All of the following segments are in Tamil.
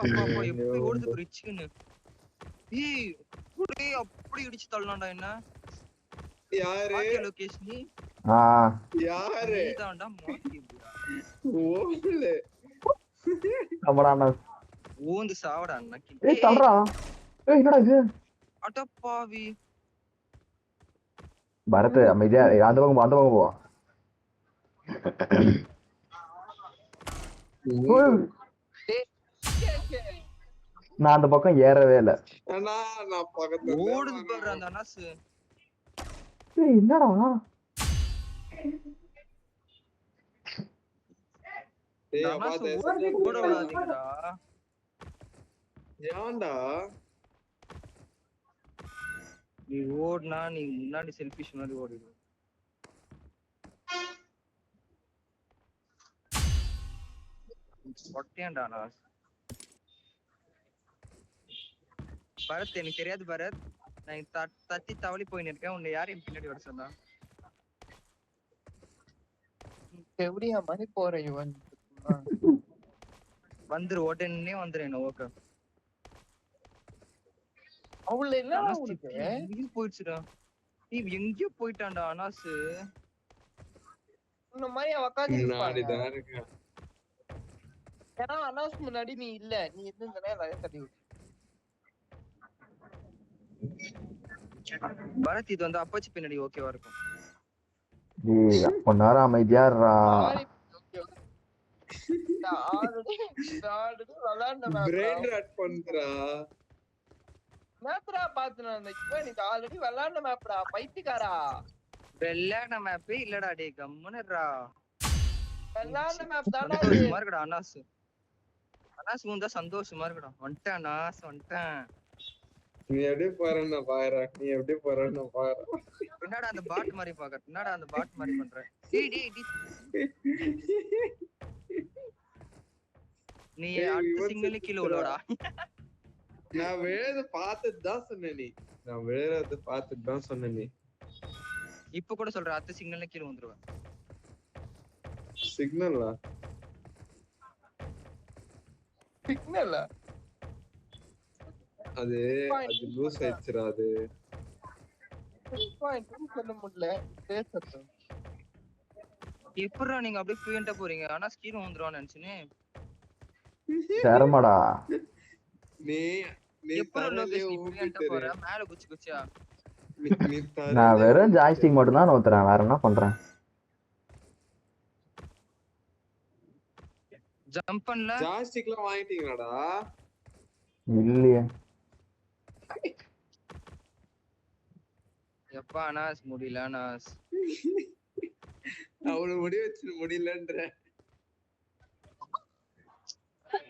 அப்பா எப்படி ஓடுது ரிச்சுன்னு. ஏய் டேய் அப்படி இடிச்சு தள்ளலாம்டா என்ன. யாரு லொகேஷன் நீ யாரு நீதான்டா மாட்டியா ஓல கபடானா ஓந்து சாவடா அண்ணாக்கி. ஏய் தள்ளுடா. ஏய் என்னடா இது அடப்பாவி பரத் அமைதியா அந்த பக்கம் போ. நான் அந்த பக்கம் ஏறவே இல்ல. அண்ணா நான் பக்கத்துல ஓடுது பாரு அந்த அனாசு. ஏய் என்னடா டேய் அனாசு பாத்து ஓட விடாதீங்கடா. ஏன்டா நீ ஓடுனா நீ முன்னாடி செல்ஃபிஷ் மாதிரி ஓடிடு. ஒட்டியாண்டா அனாஸ். பரத் எனக்கு தெரியாது பரத். நான் தத்தி தவளி போயின்னு இருக்கேன். உன்னை யாரையும் பின்னாடி வர சொன்னா? எப்படியா மாதிரி போற இவன் வந்துரு உடனே வந்துரு என்ன. ஓகே அவள என்ன போயிடுச்சுடா. நீ எங்கேயோ போயிட்டான்டா அனாசு. இந்த மாதிரி நாடிதான் இருக்கேன். ஏன்னா அனாஸ் முன்னாடி நீ இல்ல, நீ இருந்தே தள்ளி விட்டு. பரத் இது வந்து அப்பாச்சி பின்னாடி ஓகேவா இருக்கும். கொஞ்ச நேரம் அமைதியா இருடா. பிரெயின் ராட் பண்றா மேப்ரா பாத்துனா நீ ஆல்ரெடி விளையாண்ட மேப்ரா பைத்தியக்காரா. விளையாண்ட மேப்பே இல்லடா டேய் கம்முனுடா. விளையாண்ட மேப் தானா சந்தோஷமா இருக்குடா அனாஸ். அனாஸ் வந்தா சந்தோஷமா இருக்குடா. வந்துட்டேன் அனாஸ் வந்துட்டேன். நீ எப்படி போறேன்னு பாக்குறா. நீ எப்படி போறேன்னு பாக்குறா. என்னடா அந்த பாட் மாதிரி பாக்குற. என்னடா அந்த பாட் மாதிரி பண்ற. டேய் டேய் நீ அடுத்த சிங்கிள் கீழ உள்ளடா. நான் விழுறது பார்த்துட்டு தான் சொன்னேன் நீ. நான் விழுறது பார்த்துட்டு தான் சொன்னேன் நீ. இப்ப கூட சொல்ற அடுத்த சிங்கிள்ல கீழ வந்துருவேன். சிக்னலா சிக்னலா அது லூஸ் ஆயிடுச்சுடா. அது சொல்ல முடியல. எப்படா நீங்க அப்படியே ஃப்ளூயண்டா போறீங்க. ஆனா ஸ்கீர் வந்துருவான்னு நினைச்சுனே சரமடா. நீ எப்படா லோகேஷ் ஃப்ளூயண்டா போற. மேல குச்சி குச்சியா நான் வெறும் ஜாய்ஸ்டிக் மட்டும் தான் நோத்துறேன். வேற என்ன பண்றேன். ஜம்ப் பண்ணல. ஜாய்ஸ்டிக்லாம் வாங்கிட்டீங்களாடா? இல்லையே. எப்பா அனாஸ் முடியல அனாஸ். அவளு முடி வச்சு முடியலன்ற.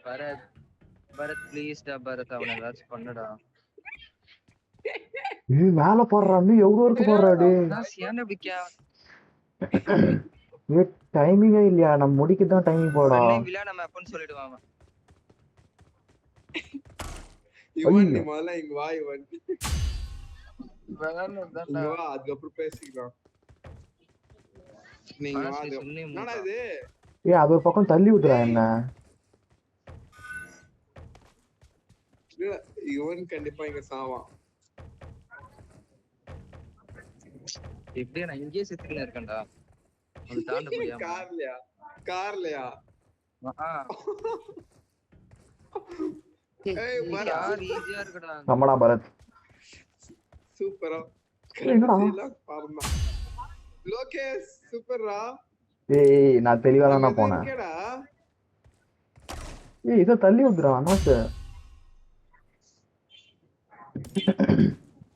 பரத் பரத் ப்ளீஸ் டா பரத் அவனை ஏதாச்சும் பண்ணுடா. ஏய் மேல போடுறா. நீ எவ்வளவு இருக்கு போடுறா டேய். ஏன் இப்படி ஏய் டைமிங்கே இல்லையா. நம்ம முடிக்கு தான் டைமிங் போடா. விளையாட மேப்னு சொல்லிடுவாங்க. இவன் நீ முதல்ல இங்க வா. இவன் விளையாடுறதா வா. அதுக்கப்புறம் பேசிக்கலாம். நீங்க வா. என்னடா இது. ஏய் அது ஒரு பக்கம் தள்ளி விட்டுறா என்ன. இவன் கண்டிப்பா இங்க சாவான். இப்படியே நான் இங்கேயே செத்துக்கிட்டு இருக்கேன்டா. அது தாண்ட முடியாம. கார்லயா ஏய் மரா ஈஸியா இருக்குடா. நம்மடா பரத் சூப்பரா. என்னடா பாருமா லோகேஷ் சூப்பர்ரா. ஏய் நான் தெளிவா தான் போனேன். ஏய் இத தள்ளி விட்டுறா அனாஸ்.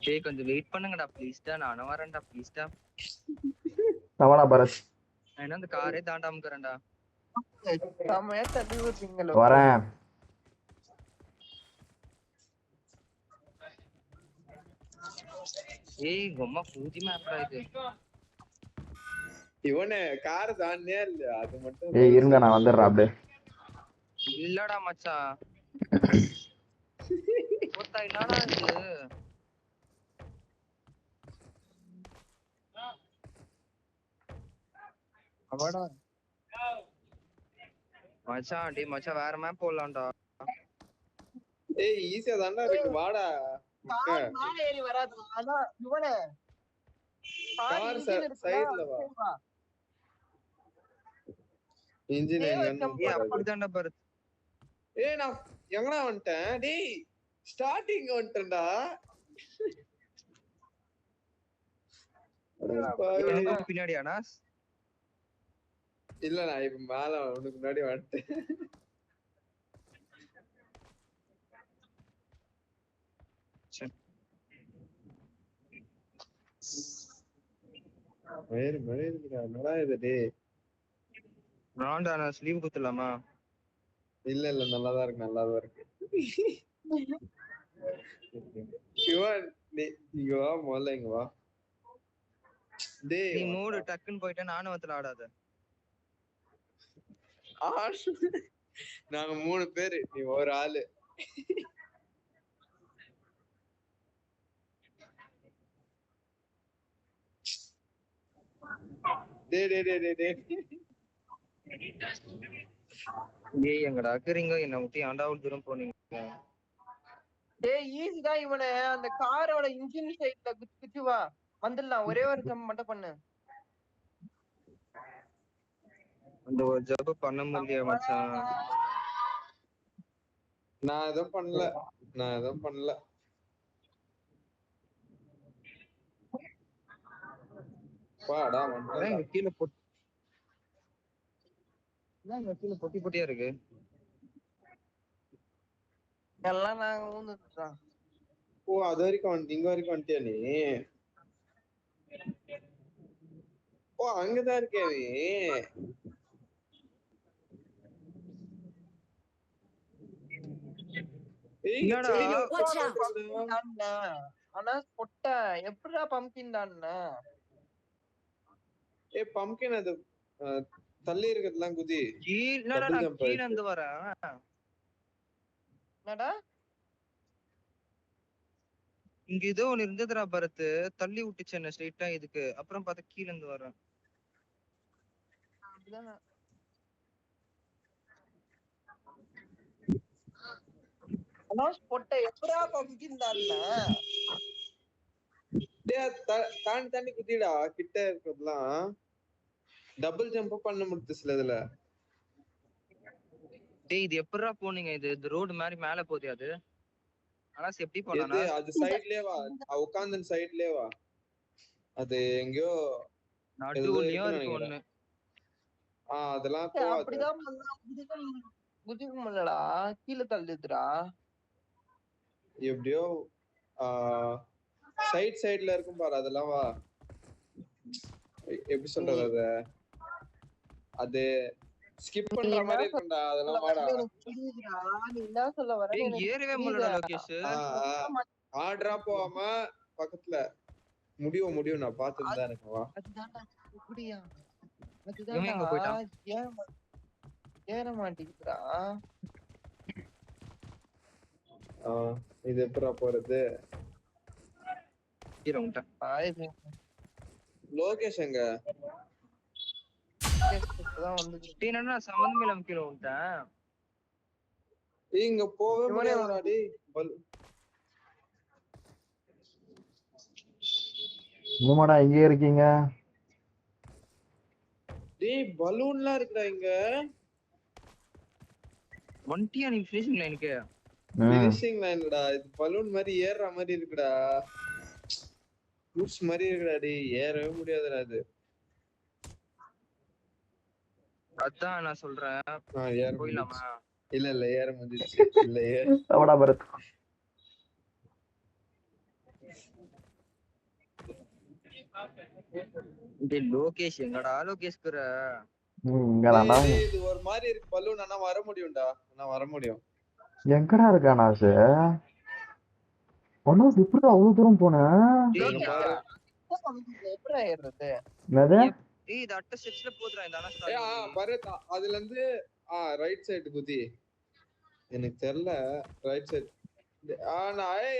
டேய் கொஞ்சம் வெயிட் பண்ணுங்கடா ப்ளீஸ் டா. நான் வரேன்டா ப்ளீஸ் டா. நம்மடா பரத். நான் அந்த காரே தாண்டாம இருக்கறேன்டா. சமய தள்ளி விட்டுறீங்க. வரேன். ஏய் கொம்மா பூஜி மேப்டா இது. இவனே கார் தானே இல்ல. அது மட்டும் ஏய் இருங்க நான் வந்துறேன் அப்படியே. இல்லடா மச்சான். போடா என்னடா இது. அவடா மச்சான் டேய் மச்சான் வேற மேப் போடலாம்டா. ஏய் ஈஸியா தான்டா இருக்கு வாடா கார் மேல ஏறி வராது. ஆனா இவனே கார் கார் இன்ஜின் இருக்குல்ல, சைடுல வா சரி வா. இன்ஜின் ஏய், எங்கன்னு ஜம்ப் ஏய் பாரு. அப்படிதான்டா பரத். ஏய் நான் எங்கடா வந்துட்டேன் டேய் ஸ்டார்டிங் வந்துட்டேன்டா எனக்கு பின்னாடியானா இல்ல நான் இப்ப மேல உனக்கு முன்னாடி வந்துட்டேன் வேறு மழை இருக்குடா என்னடா இது டேய் ராண்டா நான் ஸ்லீவ் குத்தலாமா? இல்ல நல்லாதான் இருக்கு சிவன் இங்க வா முதல்ல இங்க வா டேய் நீ மூடு டக்குன்னு போயிட்டா நானும் வந்து ஆடாத. நாங்க 3 பேரு நீ ஒரு ஆளு ஏய் எங்கடா இருக்கிறீங்க? என்ன விட்டு ஏன்டா அவ்வளவு தூரம் போனீங்க? டேய் ஈஸி தான் இவனே. அந்த காரோட இன்ஜின் சைடுல குச்சி வா, வந்துடலாம். ஒரே ஒரு ஜம்ப் மட்டும் பண்ணு. அந்த ஒரு ஜப் பண்ண முடியல மச்சான். நான் எதுவும் பண்ணல வாடா அதான் கீழே பொட்டி பொட்டியா இருக்கு. எல்லாம் நாங்க ஊந்துட்டோம். ஓ அது வரைக்கும் இங்க வரைக்கும் வந்துட்டியா நீ? ஓ அங்கதான் இருக்கே நீ. ஆனா பொட்ட எப்படிடா பம்கின் தானே? ஏய் பம்கின் அது தள்ளி இருக்கிறதுலாம் குதி. கீழ இருந்து வரேன். என்னடா இங்க ஏதோ ஒண்ணு இருந்ததுடா பரத், தள்ளி விட்டுச்சு என்ன ஸ்ட்ரைட்டா இதுக்கு. அப்புறம் பார்த்தா கீழ இருந்து வரேன். பொட்ட எப்படா பம்கின் தானே? தாண்டி குதிடா கிட்ட இருக்கிறதுலாம். டபுள் ஜம்ப் பண்ண முடியுது சில இதுல. டேய் இது எப்பறா போனீங்க? இது ரோட் மாதிரி மேல போதே அது. ஆனா எப்படி போனானா? அது சைடுலயே வா, உட்கார்ந்த சைடுலயே வா. அது எங்கயோ நடுவுலயே இருக்கு ஒண்ணு. அதெல்லாம் அப்படிதான் குதிக்க முடியலடா, கீழே தள்ளுதுடா. எப்படியோ சைடுல இருக்கும் பாரு, அதெல்லாம் வா. எப்படி சொல்றது அது ஸ்கிப் பண்ற மாதிரி இருக்கும்டா, அதெல்லாம் வாடா. நீ என்ன சொல்ல வர? ஏறவே முடியல லோகேஷ். ஆர்டரா போகாம பக்கத்துல முடியும் நான் பார்த்துட்டு தான் இருக்கேன். வா அதுதான்டா இப்படியா? இவன் எங்க போயிட்டான்? ஏற மாட்டேங்குதுடா. இது எப்படா போறது? கீழ வந்துட்டேன். லோகேஷ் எங்க? என்னன்னா சம்பந்தமே இல்லாம கீழ வந்துட்டேன். இங்க போவே முடியாதுடா டேய். என்னமாடா இங்கே இருக்கீங்க? டேய் பலூன்லாம் இருக்குடா இங்க. வண்டியா நீ ஃபினிஷிங் லைனுக்கு? ஃபினிஷிங் லைன்டா, இது பலூன் மாதிரி ஏறுற மாதிரி இருக்குடா. ரூட்ஸ் மாதிரி இருக்குடா டேய், ஏறவே முடியாதுடா இது. அதான் நான் சொல்றேன். போயிடலாமா? இல்ல ஏற முடிஞ்சிச்சு. இல்ல அவடா பரத். லோகேஷ் எங்கடா லோகேஷ்குற? இது ஒரு மாதிரி இருக்கு பலூன். ஆனா வர முடியும்டா, வர முடியும். எங்கடா இருக்கானா சார்? ஒண்ணு இப்படி அவ்வளவு தூரம் போனேன். எப்படா ஏறுறது? என்னது? ஏய் இது அட்ட ஸ்டெப்ஸ்ல போடுறா இந்த அண்ணா. பரத் அதுல இருந்து ரைட் சைடு குதி. எனக்கு தெரியல ரைட் சைடு.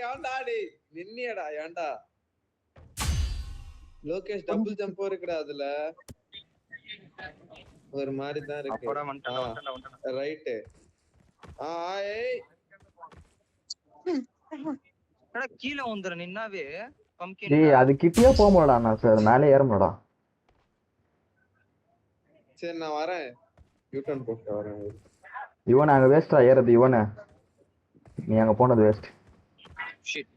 ஏன்டா டேய் நின்னியடா ஏன்டா? லோகேஷ் டபுள் ஜம்ப் இருக்குடா அதுல. ஒரு மாதிரி தான் இருக்கு. ரைட். ஏய் என்னடா கீழே வந்துற நின்னாவே பம்கின் டேய் அது கிட்டயே போக முடியலடா நான் சார் மேலே ஏற முடியலடா. சரி நான் வரேன், யூட்டர்ன் போட்டு வரேன். இவன் அங்க வேஸ்டா ஏறது இவனு. நீ அங்க போனது வேஸ்ட். ஷிட்.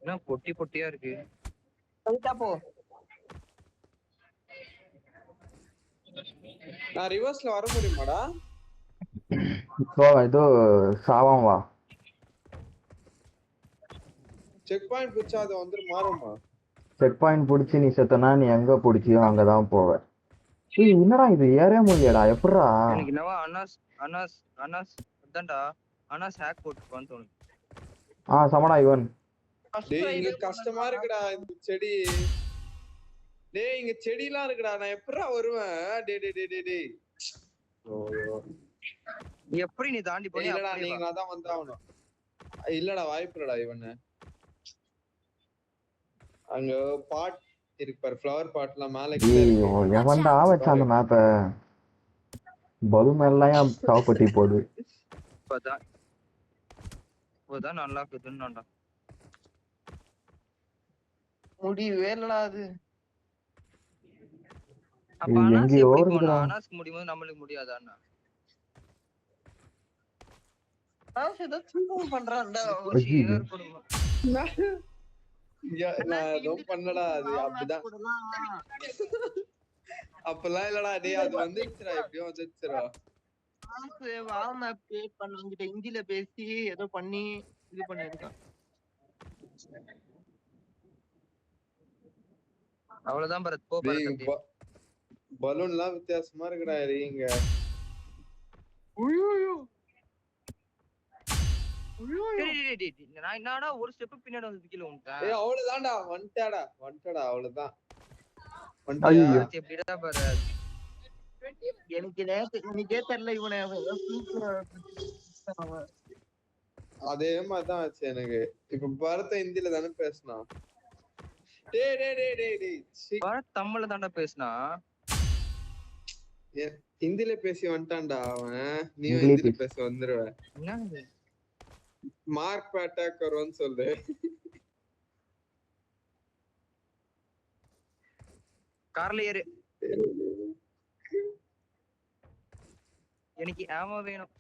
என்ன பொட்டி பொட்டியா இருக்கு. போயிட்டா போ. நான் ரிவர்ஸ்ல வர முடியுமாடா? இப்போ இது சாவான் வா. செக் பாயிண்ட் பிடிச்சா அது வந்து மாறுமா? செக் பாயிண்ட் பிடிச்சி நீ செத்தனா நீ எங்க பிடிச்சியோ அங்கதான் போவ. ஏய் என்னடா இது ஏறவே முடியலடா எப்படிடா? எனக்கு என்னவா அனாஸ் அனாஸ் அனாஸ் அதான்டா அனாஸ் ஹேக் போட்டுப்பான்னு தோணுது. சமடா இவன். டேய் இங்க கஷ்டமா இருக்குடா இந்த செடி. டேய் இங்க செடிலாம் இருக்குடா, நான் எப்படிடா வருவேன்? டேய் டேய் டேய் டேய் டேய். எப்படி நீ தாண்டி போய் இல்லடா நீங்க தான் வந்தாகணும். இல்லடா வாய்ப்பு இல்லடா இவனு. அங்க பாட் இருக்கு பாரு, ஃப்ளவர் பாட்லாம் மேல கீழ இருக்கு. எவன்டா வச்சா அந்த மேப்ப? பலூன் எல்லாம் சாவப்பட்டி போடு. இப்பதான் நல்லா இருக்குதுன்னு முடியவே இல்லடா அது. அப்ப அனாஸ் எப்படி போனா? அனாஸ்க்கு முடியும்போது நம்மளுக்கு முடியாதாண்ணா? அனாஸ் ஏதோ சூப்பர் பண்றான்டா. நான் எதுவும் பண்ணலடா, அது அப்படிதான். அப்பெல்லாம் இல்லடா டேய், அது வந்துச்சுடா, எப்படியும் வந்துச்சுடா. வார்ம் கிரியேட் பண்ணவங்கிட்ட இந்தியில பேசி ஏதோ பண்ணி இது பண்ணிருக்கான். அவ்வளவுதான் பரத், போ பரத். பலூன்லாம் வித்தியாசமா இருக்குடா இங்க. நான் என்னடா ஒரு ஸ்டெப் பின்னாடி வந்து கீழே வந்துட்டேன். ஏய் அவ்வளவுதான்டா, வந்துட்டடா அவ்வளவுதான். எப்படிடா பரத்? எனக்கு எனக்கே தெரியல இவனை. அதே மாதிரிதான் ஆச்சு எனக்கு. இப்ப பரத் ஹிந்தில தானே பேசினான். டேய் டேய் டேய் டேய் டேய் பரத் தமிழ்ல தான்டா பேசினா. ஹிந்தில பேசி வந்துட்டான்டா அவன். நீ ஹிந்தில பேச வந்துருவ. என்ன மார்க் பேட்டா கரோன்னு சொல்லு. கார்ல ஏறு. எனக்கு ஆமா வேணும்.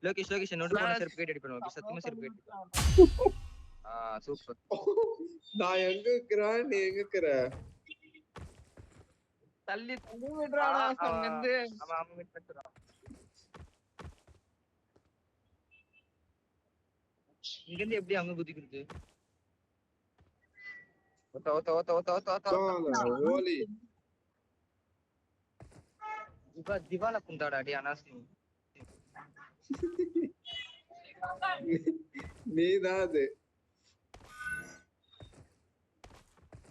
லோகேஷ் என்னோட போன செருப்பு கேட் அடிப்பேன். ஓகே சத்தியமா செருப்பு கேட். சூப்பர். நான் எங்க இருக்கறேன், நீ எங்க இருக்கற? தள்ளி விடுறானா அங்க இருந்து. ஆமா மீட் பண்ணிட்டோம். இங்க இருந்து எப்படி அங்க குதிக்கிறது? ஓலி இப்ப திவால குந்தாடா அடி அனாஸ். நீதான் அது.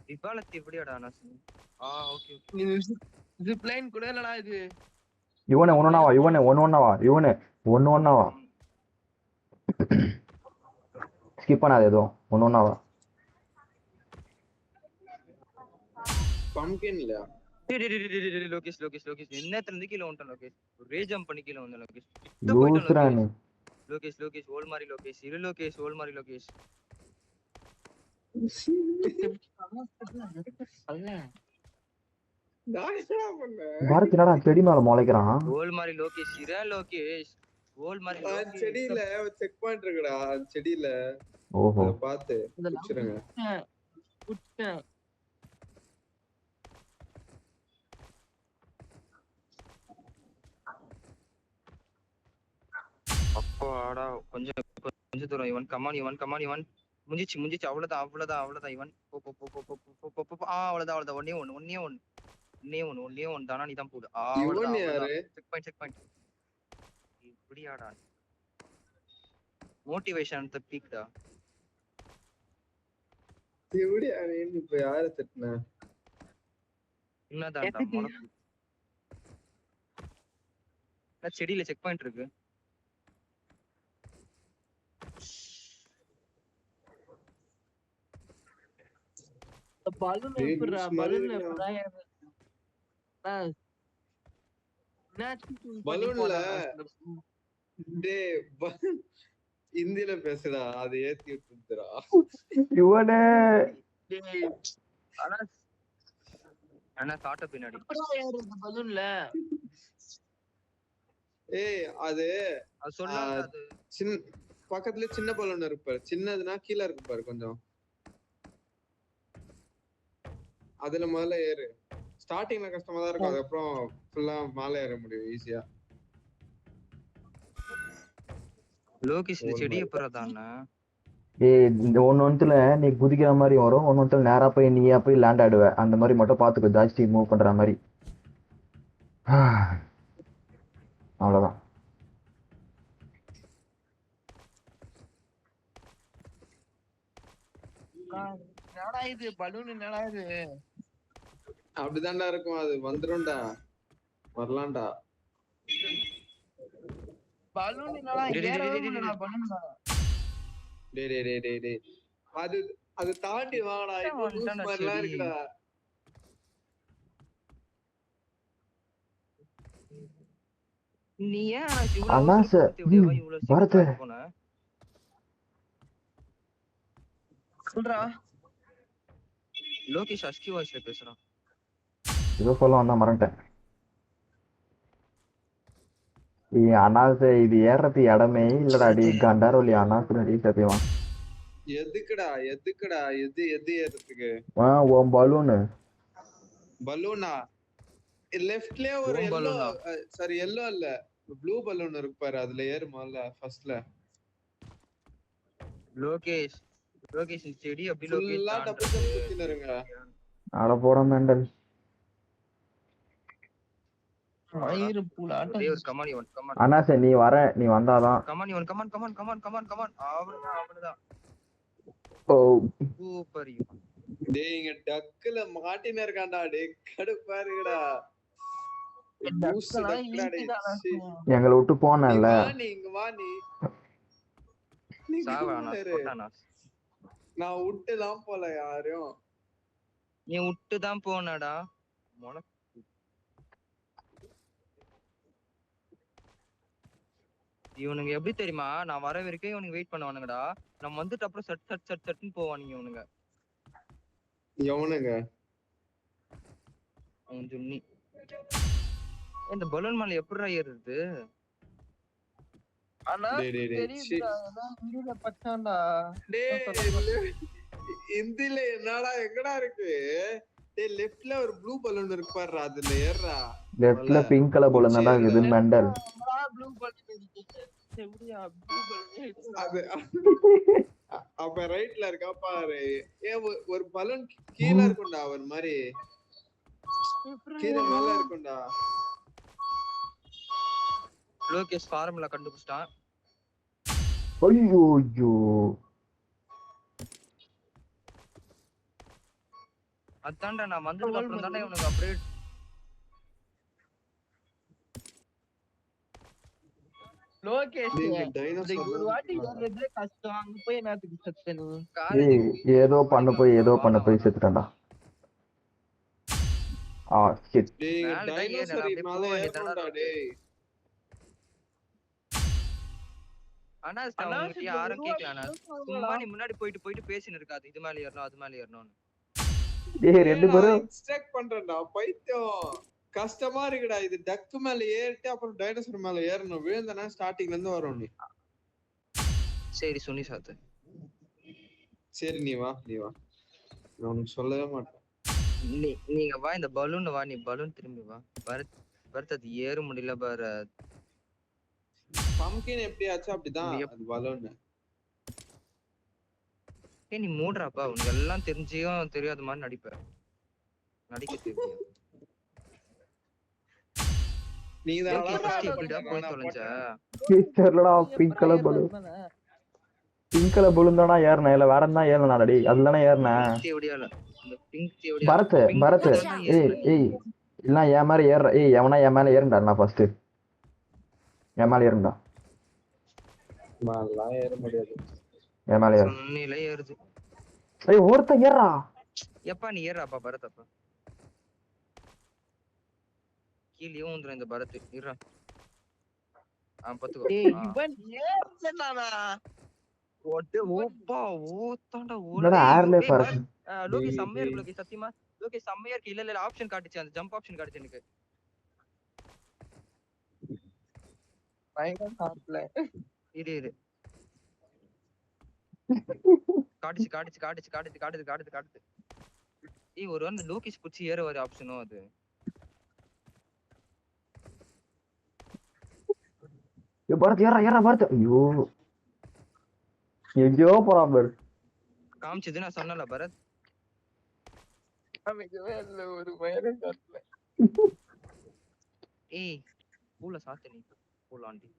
திவாலத்தி எப்படியாடா அனாஸ்? ஓகே இது பிளைன் கூட இல்லடா இது. இவனே ஒன்னொன்னவா. ஸ்கிப் பண்ணாத எதுவும். ஒன்னொன்னவா. பம்கின் இல்ல. லோகேஷ் என்னத்துல இருந்து கீழ வந்துட்டேன் லோகேஷ். ஒரே ஜம்ப் பண்ணி கீழ வந்தேன் லோகேஷ். லோகேஷ் ஓல்மாரி லோகேஷ். இரு லோகேஷ் ஓல்மாரி லோகேஷ். பாரத் என்னடா செடி மேல முளைக்கிறான்? ஓல்மாரி லோகேஷ் இரு லோகேஷ். ஓல்மாரி லோகேஷ். செடியில செக் பாயிண்ட் இருக்குடா செடியில. ஓஹோ பாத்து வச்சிருங்க. அப்பாடா கொஞ்சம் தூரம். இவன் கமான். முடிஞ்சிச்சு. அவ்வளவுதான் இவன். அவ்வளவுதான். ஒன்னே ஒன்னு தானா? நீதான் போடு. Check point. இப்படியாடா மோட்டிவேஷன் தி பீக்டா. எப்படியா நீ இப்ப யாரை திட்டின? என்னதான்டா மொளக்கு? செடியில செக் பாயிண்ட் இருக்கு. பலூன் பலூன்ல டேய் ஹிந்தில பேசுடா, அதை ஏத்தி விட்டுறா. இவனே டேய் ஆனா ஆனா காட்ட பின்னாடி எப்படா ஏறுது பலூன்ல? ஏய் அது அது சொல்லாத அது சின்ன பக்கத்துல சின்ன பலூன் இருக்கு பாரு, சின்னதுன்னா கீழே இருக்கு பாரு கொஞ்சம், அதுல முதல்ல ஏறு. ஸ்டார்டிங்ல கஷ்டமா தான் இருக்கும், அதுக்கப்புறம் ஃபுல்லா மேல ஏற முடியும் ஈஸியா. லோகேஷ் இந்த செடியை போறதாண்ணா ஏய் இந்த ஒன்னொன்னுல நீ குதிக்கிற மாதிரி வரும், ஒன்னொன்னுல நேரா போய் நீயா போய் லேண்ட் ஆடுவ. அந்த மாதிரி மட்டும் பாத்துக்கோ, ஜாஸ்தி மூவ் பண்ற மாதிரி. அவ்வளவுதான். என்னடா இது பலூன், என்னடா இது? அப்படிதான்டா இருக்கும், அது வந்துரும்டா, வரலாம்டா. பலூன் என்னடா ஏறவே முடியலடா பலூன்ல. டேய் டேய் டேய் டேய் டேய், அது அது தாண்டி வாடா, இப்போ லூஸ் மாதிரிலாம் இருக்குடா. நீ ஏன் அண்ணா சார், பரத் சொல்றா. லோகேஷ் அஸ்கி வாய்ஸ்ல பேசுறான். ஏதோ சொல்ல வந்தா மறந்துட்டேன். அனாசு இது ஏறது இடமே இல்லடா, அடி கண்டாரோலி அனாசு அடி சத்தியமா. எதுக்குடா எதுக்குடா எது எது ஏறதுக்கு? உன் பலூனு பலூனா லெஃப்ட்லயே ஒரு உன் எல்லோ, balloon-ஆ? சாரி எல்லோ இல்ல ப்ளூ பலூன் இருக்கு பாரு, அதுல ஏறுமால ஃபர்ஸ்ட்ல. லோகேஷ் லோகேஷ் இந்த செடி அப்படி ஃபுல்லா லோகேஷ் டபுள் ஜம்ப் குத்தின்னு இருங்க. அட போட மெண்டல். மயிறு பூலாட்டம். ஒரே ஒரு கமான் இவன் கமான் அனாசு நீ வந்தாதான். கமான் இவன் come on come on come on come on come on அவ்வளவுதான் அவ்வளவுதான். ஓ சூப்பர். டேய் இங்க டக்குல மாட்டினே இருக்கான்டா, டேய் கடுப்பா இருக்குடா. டக்குலாம் easy தான் சீ. எங்களை விட்டு நீ போனல. வா, நீ இங்க வா, நீ சாவானா இரு. போட்டானா? நான் விட்டுலாம் போல யாரையும். நீ விட்டு தான் போனடா உனக்கு. இவனுங்க எப்படி தெரியுமா, நான் வர வரைக்கும் இவனுக்கு வெயிட் பண்ணுவானுங்கடா. நம்ம வந்துட்டு அப்புறம் சட் சட் சட் சட்னு போவானுங்க இவனுங்க. எவனுங்க? அவன் ஜுன்னி. இந்த பலூன் மேல எப்படிடா ஏறுது? ஆனா டேய் டேய் டேய் சீ. தெரியுதுடா, ஏதோ ஹிந்தில பச்சான்டா. டேய் இந்தில என்னடா எங்கடா இருக்கு? டேய் லெஃப்ட்ல ஒரு ப்ளூ பலூன் இருக்கு பாருடா, அதுல ஏறுடா. லெஃப்ட்ல பிங்க் கலர் போல தான் இருக்குது மெண்டல். ப்ளூ பலூன் இருக்கு. எப்படியா ப்ளூ பலூன்? அது அப்ப ரைட்ல இருக்கா பாரு. ஒரு பலூன் கீழ இருக்கும்டா, ஒரு மாதிரி கீழ மேல இருக்கும்டா. லோகேஷ் ஃபார்முலா கண்டுபிடிச்சிட்டான். ஐயோ ஐயோ அதான்டா நான் வந்ததுக்கு அப்புறம் தானே இவனுக்கு அப்படியே லோகேஷ் டேய், இங்க இந்த டைனோசர் ஒரு வாட்டி ஏறுறதே கஷ்டம், அங்க போய் என்னத்துக்கு சத்த நீ? ஏதோ பண்ண போய் செத்துட்டேன்டா. ஷிட். டேய் இங்க மேல தான் ஏறுடா, டைனோசர் அப்படியே மேல போக வேண்டியதுதான்டா ஏறணும்டா டேய். ஆனா அவனுக்கு யாரும் கேட்கல. சும்மா நீ முன்னாடி போயிட்டு பேசின்னு இருக்காது, இது மேல ஏறணும் அது மேல ஏறணும்னு. டேய் ரெண்டு பேரும் இன்ஸ்ட்ரக்ட் பண்றேன்டா பைத்தியம். கஷ்டமா இருக்குடா, இது டக்கு மேல ஏறிட்டு அப்புறம் டைனோசர் மேல ஏறணும். விழுந்தனா ஸ்டார்டிங்ல இருந்து வரும் நீ. சரி சுனி சாத்து. சரி நீ வா நான் உனக்கு சொல்லவே மாட்டேன். நீங்க வா, இந்த பலூன் வா, நீ பலூன் திரும்பி வா. பரத் அது ஏற முடியல பரத். பம்கின் எப்படி ஆச்சு அப்படிதான் அது பலூன். நீ மூடுறாப்பா, உனக்கு எல்லாம் தெரிஞ்சியும் தெரியாத மாதிரி நடிக்க தெரியும். நீ தான் போய் தொலைஞ்சா ஃபியூச்சர்லடா pink colour balloon. Pink colour balloon தானா ஏறணும், இல்ல வேற என்ன ஏறணும் டேய்? அதுதானே ஏறணும். பரத் ஏய் இல்ல என் மேல ஏற. எவனா என் மேல ஏறண்டா, நான் ஃபர்ஸ்ட் என் மேல ஏறண்டா. ஏற முடியாது. என் மேல ஏறு. சொன்னில ஏறுது. ஒருத்தன் ஏறா. எப்பா நீ ஏறாப்பா பரத். அப்பா கீழே ஊந்துற இந்த பரத். இருடா பாத்துக்கோ. டேய் இவன் ஏறலடா. ஓப்பா ஓத்தாண்டா என்னடா ஏர்ல பாரு. லோகேஷ் செம்மையா இருக்கு லோகேஷ், சத்தியமா லோகேஷ் செம்மையா இருக்கு. இல்ல ஆப்ஷன் காட்டுச்சு, அந்த ஜம்ப் ஆப்ஷன் காட்டுச்சு எனக்கு. பயங்கர சாப்பிடல. இரு காட்டுச்சு. ஒரு அந்த லோகேஷ் புடிச்சு ஏற வர ஆப்ஷனும் அது. பரத் ஏறா பரத். ஐயோ எங்கேயோ போறான் பாரு. காமிச்சது நான் சொன்னல பரத். அமைக்கவே இல்ல, ஒரு பயங்கர சாப்பிடல. ஏய் பூல சாத்து நீ பூலாண்டி.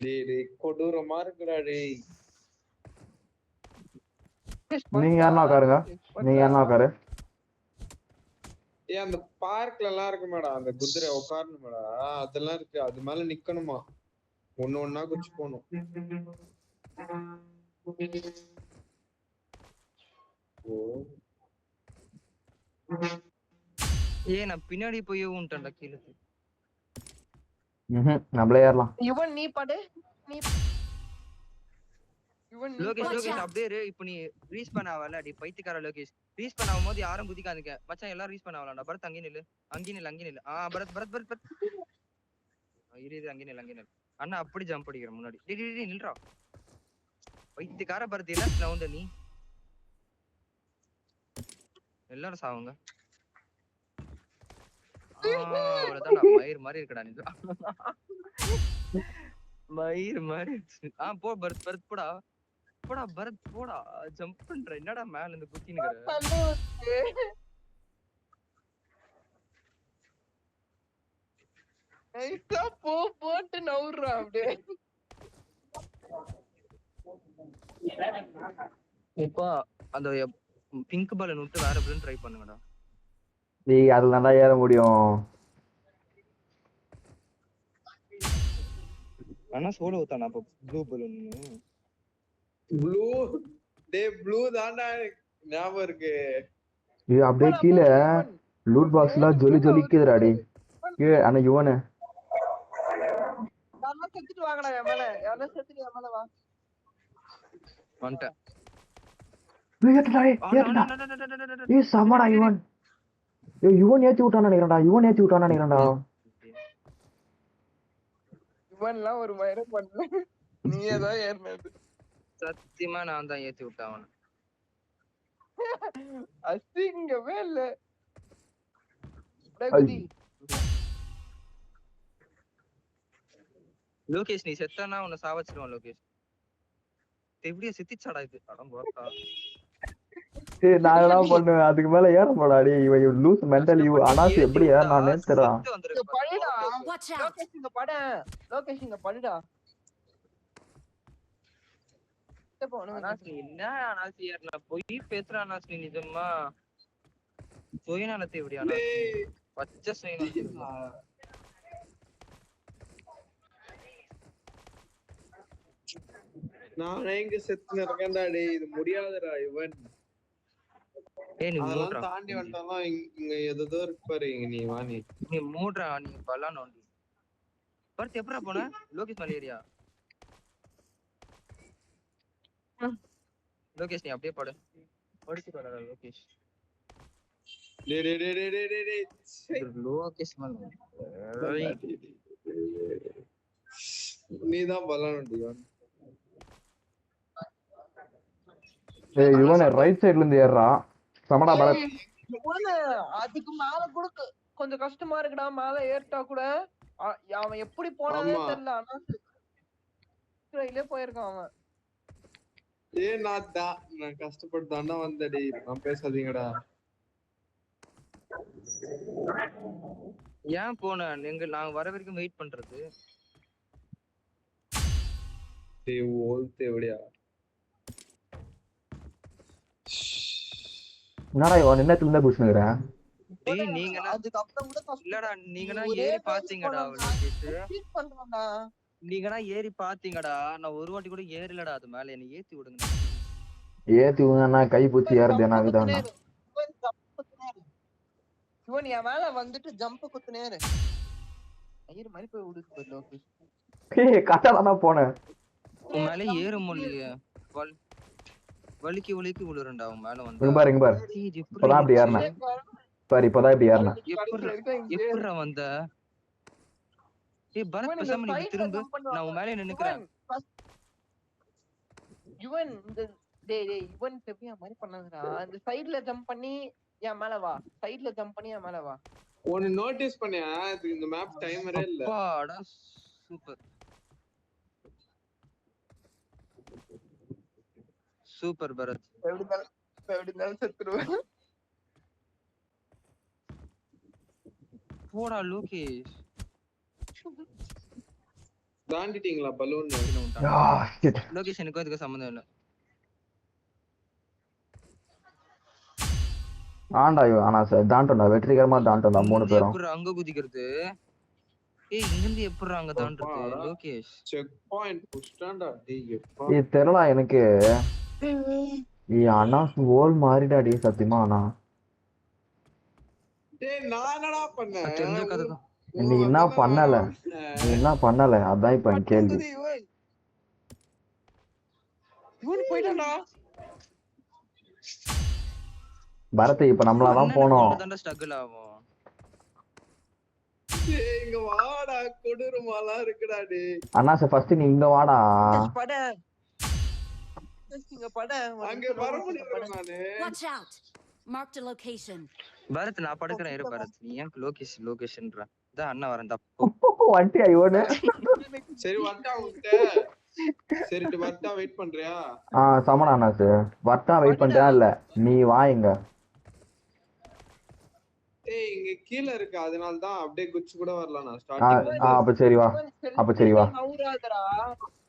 டேய் கொடூரமா இருக்குடா டேய். நீங்க யாருன்னா உட்காரு. ஏன் அந்த பார்க்ல எல்லாம் இருக்கு மேடம், அந்த குதிரை உட்காரணும் மேடம், அதெல்லாம் இருக்கு. அது மேல நிக்கணுமா, ஒண்ணு ஒண்ணா குச்சி போகணும். நான் பின்னாடி போய் உன்ட்டா கீழே. நம்மளே ஏறலாம். இவன் நீ படு, நீ லோகேஷ் அப்படியே இப்ப நீ ரீஸ் பண்ண ஆவல அடி பைத்தியக்கார லோகேஷ். ரீஸ் பண்ண ஆகும்போது யாரும் குதிக்காதீங்க மச்சான், எல்லாரும் ரீஸ் பண்ண ஆவலாம்டா. பரத் அங்கே நில்லு. பரத் இரு அங்கே நில்லு. அண்ணா அப்படி ஜம்ப் அடிக்கிற முன்னாடி. டேய் நில்றா பைத்தியக்கார பரத். இல்ல ரவுண்ட் நீ எல்லாரும் சாவுங்க. அவ்வளவுதான் மயிர் மாதிரி இருக்கடா நீ. மயிர் மாதிரி. போ பரத் போடா பரத் போடா. ஜம்ப் பண்ற என்னடா மேல இருந்து குத்தினுங்கற. ஐசா போட்டு நவுறா அப்படியே. இப்போ அந்த பிங்க் பால் விட்டு வேற பலன் ட்ரை பண்ணுங்கடா. டேய் அதுல தான்டா ஏற முடியும். ஆனா சோலோ ஊத்தானா அப்ப ப்ளூ பலூன். ப்ளூ தான்டா ஞாபகம் இருக்கு. ஏய் அப்படியே கீழ லூட் பாக்ஸ்ல ஜொலிக்குதுடா டேய். ஏய் அண்ணா யுவனே நம்ம செத்துட்டு வாங்கடா. எமல செத்துட்டு எமல வா. வந்துட்டேன். ஏய் சமடா யுவன். யுவன் ஏத்தி விட்டான்னு நினைக்கிறேன்டா. இவன்லாம் ஒரு மயிரை பண்ணல, நீயே தான் ஏறினது. சத்தியமா நான் தான் ஏத்தி விட்டேன் அவனை. அசிங்கமே இல்ல. லோகேஷ் நீ செத்தானா உன்னை சாவச்சிருவான் லோகேஷ். எப்படியா சித்திச்சாடா இது படம் போட்டா. ஏய் நான் என்ன பண்ணுவேன், அதுக்கு மேல ஏற போடா டேய். இவன் லூஸ் மெண்டல் யூ. அனாஸ் எப்படி ஏறனானே தெரியல. படுடா லோகேஷ், இங்க படு. லோகேஷ் இங்க படுடா. அனாஸ் நீ என்ன அனாஸ் ஏறனா போய் பேசுற அனாஸ் நீ நிஜமா சுயநலத்தை எப்படி அனாஸ் பச்சை சுயநலம். நான் எங்க செத்து இருக்கேன்டா டேய். இது முடியாதுடா இவன். அதெல்லாம் தாண்டி வந்துட்டாலும் இங்க எதோ இருக்கு பாரு. நீ வா நீ மூடுறா. நீ பல்லா நோண்டி பர்த் எப்படா போன லோகேஷ் மலேரியா. லோகேஷ் நீ அப்படியே படுத்து வரடா லோகேஷ். லோகேஷ் நீதான் பல்லா நோண்டிவான். ஏய் இவனே ரைட் சைடுல இருந்து ஏறறா. சமடா பரத். அதுக்கு மேல கூட கொஞ்சம் கஷ்டமா இருக்குடா. மேல ஏறிட்டா கூட அவன் எப்படி போனானே தெரியல. ஆனா போயிருக்கான் அவன். நான் கஷ்டப்பட்டு தாண்டா வந்தடி. நான் பேசாதீங்கடா. ஏன் போன நாங்க வர வரைக்கும் வெயிட் பண்றது. எப்படியா என்னடா இவன் என்னத்துல இருந்தா குஷ்ணுங்கறேன். டேய் நீங்க அதுக்கப்புறம் கூட இல்லடா நீங்கனா ஏறி பாத்தீங்கடா லோகேஷ். பண்றான்டா. நீங்கனா ஏறி பாத்தீங்கடா. நான் ஒரு வாட்டி கூட ஏறலடா அது மேல. என்ன ஏத்தி விடுங்க. ஏத்தி விடுங்கனா கை பூச்சி ஏறுது என்ன ஆகுதுன்னா. இவன் என் மேல வந்துட்டு ஜம்ப் குத்துனேரு. ஐயர் மாதிரி போய் விடுது பாரு லோகேஷ். ஏய் கரெக்டா தான் போனேன். உன் மேல ஏற முடியலையே. வலிக்கு விழுறண்டா உன் மேல வந்து. இங்க பாரு ஏய், இது இப்பதான் அப்படி ஏறினேன். பாரு இப்பதான் இப்படி ஏறினேன். எப்படிடா வந்த? ஏய் பரத் பேசாம நீ திரும்ப. நான் உன் மேல நின்னுக்கிறேன். யுவன் இந்த டேய் யுவன் செப்பியா மாதிரி பண்ணாதடா. அந்த சைடுல ஜம்ப் பண்ணி என் மேல வா. சைடுல ஜம்ப் பண்ணி என் மேல வா. ஒன்னு நோட்டீஸ் பண்ணியா இந்த மேப் டைமரே இல்ல. அப்பாடா சூப்பர் சூப்பர் பரத். எப்படி இருந்தாலும் செத்துருவேன். போடா லோகேஷ். தாண்டிட்டீங்களா பலூன்? லோகேஷ் எனக்கு அதுக்கு சம்மந்தம் இல்ல. ஆண்டா ஆனா சார் தாண்டா வெற்றிகரமா தாண்டா 3 பேரும். எப்படி அங்க குதிக்கிறது? ஏய் இங்க இருந்து எப்படி அங்க தாண்டறது லோகேஷ்? செக் பாயிண்ட் புஷ்டாண்டா. டேய் எப்பா இது தெரியல எனக்கு. ஏய் அண்ணா ஓல் மாறிடாடி சத்தியமா அண்ணா. டேய் நான் என்னடா பண்ணேன்? தெரிஞ்ச கதை தான். நீ என்ன பண்ணல அதான் இப்ப என் கேள்வி. யுவன் போய்டானா? பரத் இப்ப நம்மளாதான் போனோம். ஸ்ட்ரகிள் ஆகும். டேய் இங்க வாடா கொடூரமாலா இருக்குடா டேய். அண்ணா சார் ஃபர்ஸ்ட் நீ இங்க வாடா. பட இங்க பட அங்க வர முடியல நானு. Watch out. Marked a location. Bharat நான் படுக்கிறேன் இரு பரத். நீ ஏன் லோகேஷ்ன்ற? இதான் அண்ணா வரேன் வண்டி ஐயோனே. சரி வட்டா உன்கிட்ட. சரி வட்டா வெயிட் பண்றியா? சமணா அண்ணா சார் வட்டா வெயிட் பண்றியா இல்ல நீ வா இங்க. ஏய் இங்க கீழ இருக்கு அதனால தான் அப்படியே குச்சி கூட வரல நான் ஸ்டார்டிங். அப்ப சரி வா நவுறாதடா.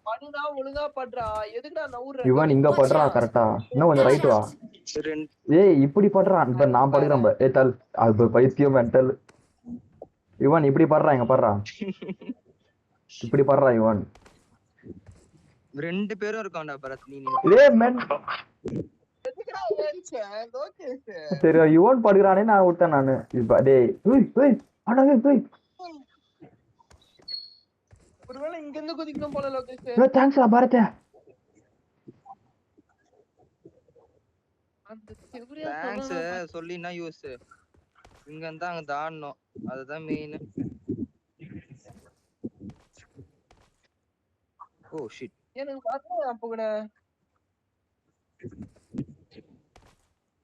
படுடா ஒழுங்கா படுடா. எதுக்குடா நவுற? இவன் இங்க படுறா கரெக்ட்டா. இன்னும் கொஞ்சம் ரைட் வா. ஏய் இப்படி படுறா. இப்ப நான் படுறேன் பா. ஏய் தல் அது பைத்தியம் மென்டல். இவன் இப்படி படுறா இங்க படுறா. இப்படி படுறா இவன். ரெண்டு பேரும் இருக்கான்டா பரத். நீ ஏய் மென் எதுக்குடா ஏறிச்ச லோகேஷ்? சரி இவன் படுறானே நான் விட்டேன் நானு. இப்ப டேய் ஏய் அடங்க ஏய் ஒருவேளை இங்க இருந்து குதிக்கணும் போல லோகேஷ். ஏய் தேங்க்ஸ்டா பரத். அந்த செவரியா தேங்க்ஸ் சொல்லினா யூஸ். இங்க இருந்தா அங்க தாண்டணும். அதுதான் மெயின். Oh shit. எனக்கு வரல அப்ப கூட.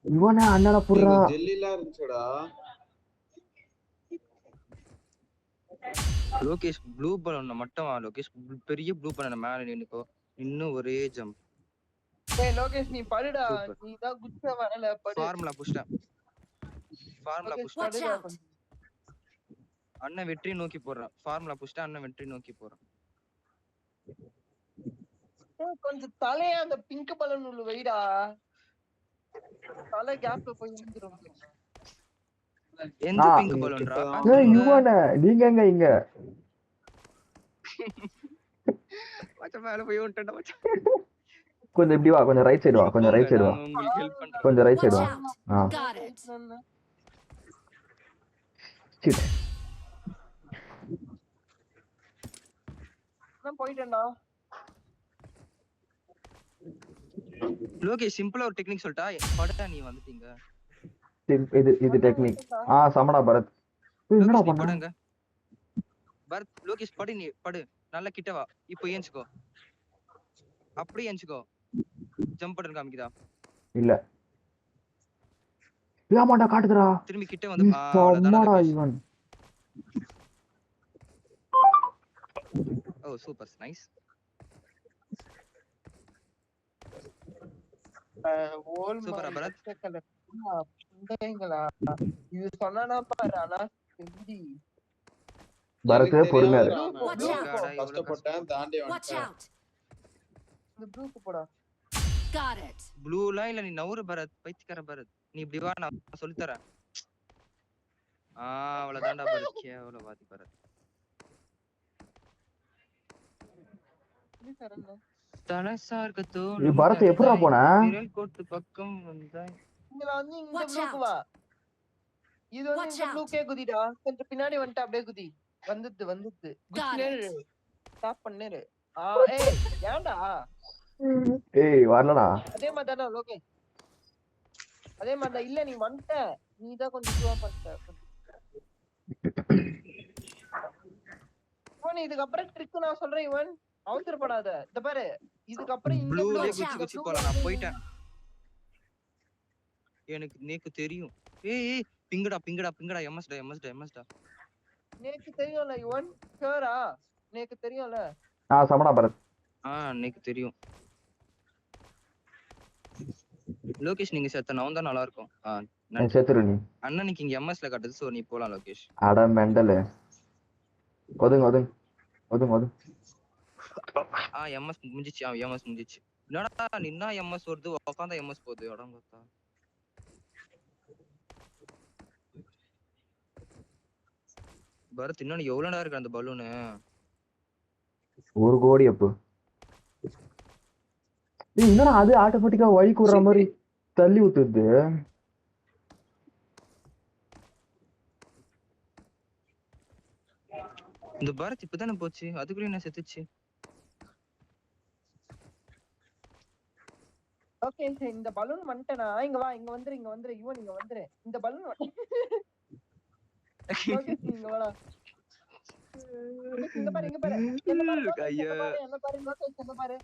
இவனே அண்ணன புடுறா. ஜெல்லிலாம் இருந்துச்சுடா. லோகேஷ் ப்ளூ பலூன் மட்டும் லோகேஷ் பெரிய ப்ளூ பலூன் மேல நின்னுக்கோ. இன்னும் ஒரே ஜம்ப். டேய் லோகேஷ் நீ படுடா. நீ தான் குச்ச வரல படு. ஃபார்முலா புஷ்டேன். Watch out. அண்ணன் வெற்றி நோக்கி போறான். ஃபார்முலா புஷ்டா அண்ணன் வெற்றி நோக்கி போறான். கொஞ்சம் தலைய அந்த பிங்க் பலூன் உள்ள வைடா. தலை கேப்ல போய் விழுந்துரும். எந்த பிங்க் பலூன்டா? ஏய் இவனே நீங்க எங்க இங்க? மச்சான் மேல போய் விட்டடா மச்சான். கொஞ்சம் இப்படி வா. கொஞ்சம் ரைட் சைடு வா. உங்களுக்கு ஹெல்ப் பண்றேன். கொஞ்சம் ரைட் Watch சைடு வா. out. Got it. shit. நான் போயிட்டேன்டா. லோகேஷ் சிம்பிளா ஒரு டெக்னிக் சொல்லிட்டா படா நீ வந்துட்டீங்க. இது டெக்னிக். சமடா பரத். என்னடா பண்ண? படுங்க பரத். லோகேஷ் படு. நீ படு. நல்லா கிட்ட வா. இப்போ ஏஞ்சுக்கோ. அப்படியே ஏஞ்சுக்கோ. Jump button காமிக்குதா? இல்ல. ஏமாடா காட்டுதுடா. திரும்பி கிட்ட வந்து அவ்வளவுதான்டா இவன். ஓ சூப்பர் நைஸ். ஓல் சூப்பரா பரத். கலர் இது சொன்னா பாரு. ஆனா எப்படி பரத் பொறுமையா இரு. கஷ்டப்பட்டேன் தாண்டி Watch வந்துட்டேன். out. இந்த ப்ளூக்கு போடா. Got it. ப்ளூலாம் இல்ல. நீ நவுறு பரத். பைத்தியக்கார பரத். நீ இப்படி வா நான் சொல்லி தரேன். அவ்வளவுதான்டா பரத். கேவல வாதி பரத். இது சரங்க. தலசார்கத்தோ நீ பரத் எப்பறா போன? விரல் கோட்டு பக்கம் வந்தாய். இங்க வந்து இந்த Watch ப்ளூக்கு out. வா. இது வந்து Watch இந்த out. ப்ளூக்கே குதிடா. கொஞ்சம் பின்னாடி வந்துட்டு அப்படியே குதி. வந்துது Got it. ஸ்டாப் பண்ணிரு. ஏய் ஏன்டா ஏய் வரலடா. அதே மாதிரி தானே லோகேஷ், அதே மாதிரி தான். இல்ல நீ வந்துட்ட, நீ தான் கொஞ்சம் இதுவா பண்ணிட்ட. இவன் இதுக்கப்புறம் ட்ரிக் நான் சொல்றேன், இவன் அவசரப்படாத. இந்த பாரு, இதுக்கப்புறம் இங்க ப்ளூலயே Watch குச்சி out. குச்சி போலாம். நான் போயிட்டேன். எனக்கு நேக்கு தெரியும். ஏய் பிங்கடா பிங்கடா பிங்கடா எம்எஸ்டா. நேக்கு தெரியும்ல இவன், ஷூரா நேக்கு தெரியும்ல. சமடா பரத். நேக்கு தெரியும். லோகேஷ் நீங்க செத்த நான் தான் நல்லா இருக்கும். செத்துரு நீ. அண்ணனுக்கு இங்க எம்எஸ்ல காட்டுது. சோ நீ போலாம் லோகேஷ். அட மெண்டலு. ஒதுங்க. எம்எஸ் முடிஞ்சிச்சு. எம்எஸ் முடிஞ்சிச்சு. என்னடா நின்னா எம்எஸ் வருது, உட்காந்தா எம்எஸ் போகுது. அடங்கொத்தா. பரத் இன்னும் எவ்வளவு நேரம் இருக்கு அந்த பலூனு? 1 கோடி அப்போ. என்னடா அது ஆட்டோமேட்டிக்கா வழி கூடுற மாதிரி தள்ளி விட்டுது. இந்த பரத் இப்பதானே போச்சு, அதுக்குள்ள என்ன செத்துச்சு? ஓகே இந்த பலூன் வந்துட்டேனா, இங்க வா, இங்க வந்துரு இவன், இங்க வந்துரு. இந்த பலூன் லோகேஷ் இங்க வாடா. இங்க பாரு என்ன பாரு லோகேஷ், என்ன பாரு.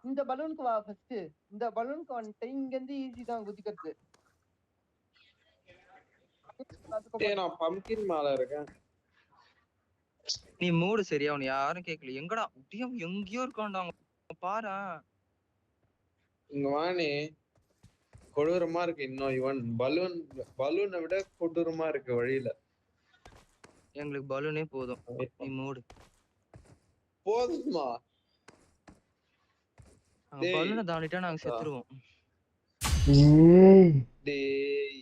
இந்த பலூனுக்கு வா ஃபர்ஸ்ட். இந்த பலூனுக்கு வந்துட்டு இங்க இருந்து ஈஸி தான் குதிக்கிறது. நான் பம்கின் மேல இருக்கேன். நீ மூடு சரியா, அவன் யாரும் கேட்கல. எங்கடா அப்படியும் எங்கேயோ இருக்கான்டா பாரு. இங்க வாணி கொடூரமா இருக்கு. இன்னும் இவன் பலூனை விட கொடூரமா இருக்கு வழியில. எங்களுக்கு பலூனே போதும், நீ மூடு. போதுமா? பலூனை தாண்டிட்டா நாங்க செத்துருவோம். டேய்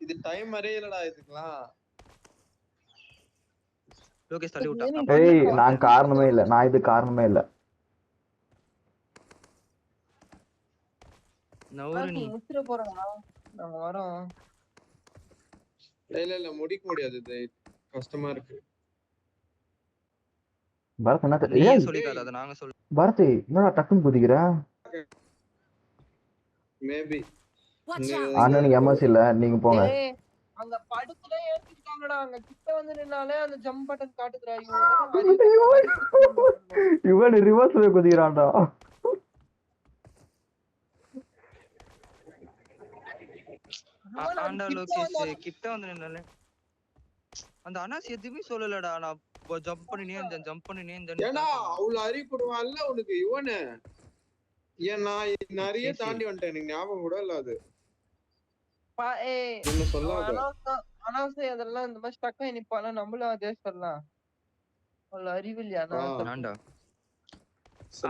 இது டைம் இல்லடா இதுக்கெல்லாம். லோகேஷ் தள்ளி விட்டான். நான் காரணமே இல்ல, நான் இது காரணமே இல்ல. நவுரு நீ முத்திர போறடா, நாங்க வரோம். இல்ல முடிக்க முடியாது, இது கஷ்டமா இருக்கு. பரத் என்ன நீயே சொல்லிக்காத, அத நாங்க சொல்ல. பரத் என்னடா டக்குன்னு குதிக்கிற? Maybe Watch out. அண்ணனுக்கு எம்எஸ் இல்ல, நீங்க போங்க. அங்க படுத்துல ஏத்திட்டாங்கடா, அங்க கிட்ட வந்து நின்னாலே அந்த ஜம்ப் பட்டன் காட்டுதுடா. இவன் ரிவர்ஸ்ல குதிக்கிறான்டா. ஆண்டா லோகேஷ் கிட்ட வந்து நின்னாலே அந்த அனாஸ் எதுவுமே சொல்லலடா. நான் ஜம்ப் பண்ணினே இருந்தேன். ஏன்னா அவ்வளவு அறிவுடுவான்ல உனக்கு இவனு. ஏன் நான் நிறைய தாண்டி வந்துட்டேன், எனக்கு ஞாபகம் கூட இல்ல அது. என்ன சொல்லாத அனாவசியம் அதெல்லாம் இந்த மாதிரி ஸ்டக் ஆகி நிப்பானா, நம்மளும் அதே சொல்லலாம். அவ்வளவு அறிவு இல்லையா?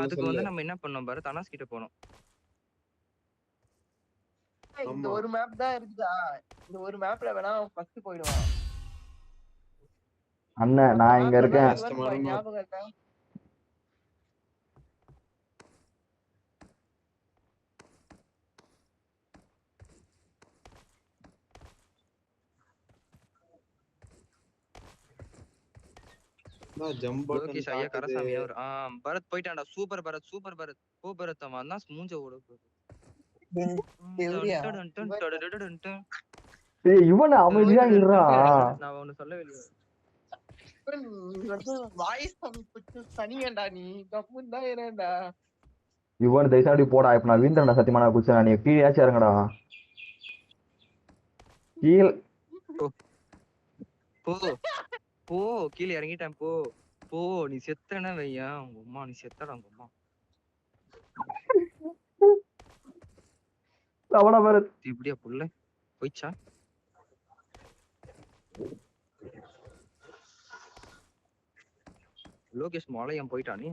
அதுக்கு வந்து நம்ம என்ன பண்ணோம் பாரு, அனாஸ் கிட்ட போனோம். இந்த ஒரு மேப் தான் இருக்குதா, இந்த ஒரு மேப்ல வேணா ஃபர்ஸ்ட் போயிடுவான். அண்ணன் நான் இங்க இருக்கேன். ஞாபகம் இருக்கா? லோகேஷ் ஐயா கரசாமி அவர் பரத் போயிட்டான்டா. சூப்பர் பரத் போ பரத். அவன் தான் மூஞ்ச ஓட இவன் அமைதியா இருடா. நான் ஒன்னு சொல்லவே இல்லையே. வாய்ஸ் தனியண்டா, நீ கம்முன்னு தான் ஏறேன்டா. இவன் தைசாடி போடா. இப்ப நான் வீந்தரண்டா சத்தியமான குச்சா. நீ கீழேயாச்சும் இறங்கடா. கீழே போ கீழே இறங்கிட்டேன். போ நீ செத்தன வையா. உங்க அம்மா நீ செத்தடா. உங்க அம்மா அவனா பரத் இப்படியா புள்ள போயிச்சா? லோகேஷ் மலையம் போயிட்டானே.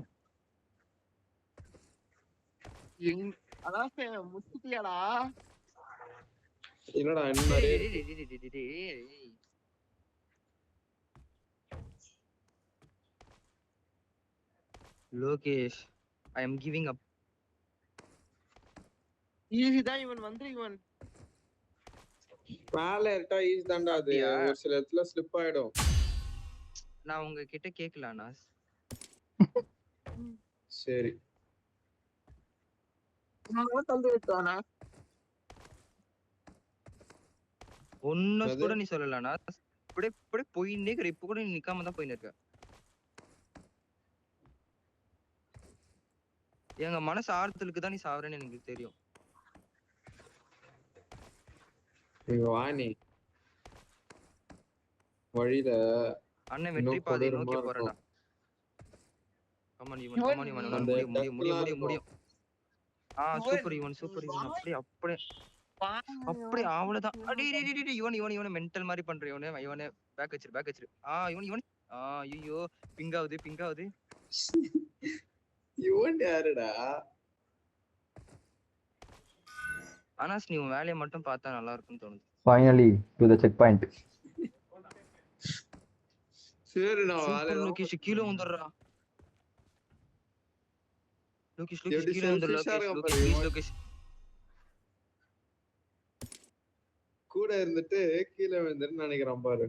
முத்துட்டியாடா? இல்லடா லோகேஷ் ஐ அம் கிவிங் அப். ஈஸி தான் இவன் வந்து இவன் மேல இருக்கா ஈஸி தான்டா. அது ஒரு சில இடத்துல ஸ்லிப் ஆயிடும். நான் உங்ககிட்ட கேக்கல அனாஸ். சரி நான் தந்து விட்டானா ஒன்னும் என்னது? கூட நீ சொல்லல அனாஸ். இப்படியே போயின்னே இருக்க. இப்ப கூட நீ நிக்காம தான் போயின்னு இருக்க. எங்க மனசு ஆறுதலுக்கு தான் நீ சாவறேன்னு எனக்கு தெரியும். இங்க வா நீ வழியில அண்ணன் இன்னும் வெற்றி பாதையை கொடூரமா நோக்கி இருக்கும். போறடா. கமான் ஈவன் உன்னால அந்த முடியும். சூப்பர் ஈவன் அப்படியே அவ்வளவுதான். இவன் மென்டல் மாதிரி பண்ற இவனே பேக் வச்சிரு. இவன் ஐயோ பிங்காவுது. இவன் யாருடா? அனாஸ் நீ உன் வேலையை மட்டும் பார்த்தா நல்லா இருக்கும்னு தோணுது. Finally to the check point. சரி நான் சூப்பர் லோகேஷ் கீழே வந்துடுறா. லோகேஷ் எப்படி கீழே வந்துடு. selfish ஆ இருக்கான் பாரு ப்ளீஸ் இவன். லோகேஷ். கூட இருந்துட்டு கீழே விழுந்துன்னு நினைக்கிறான் பாரு.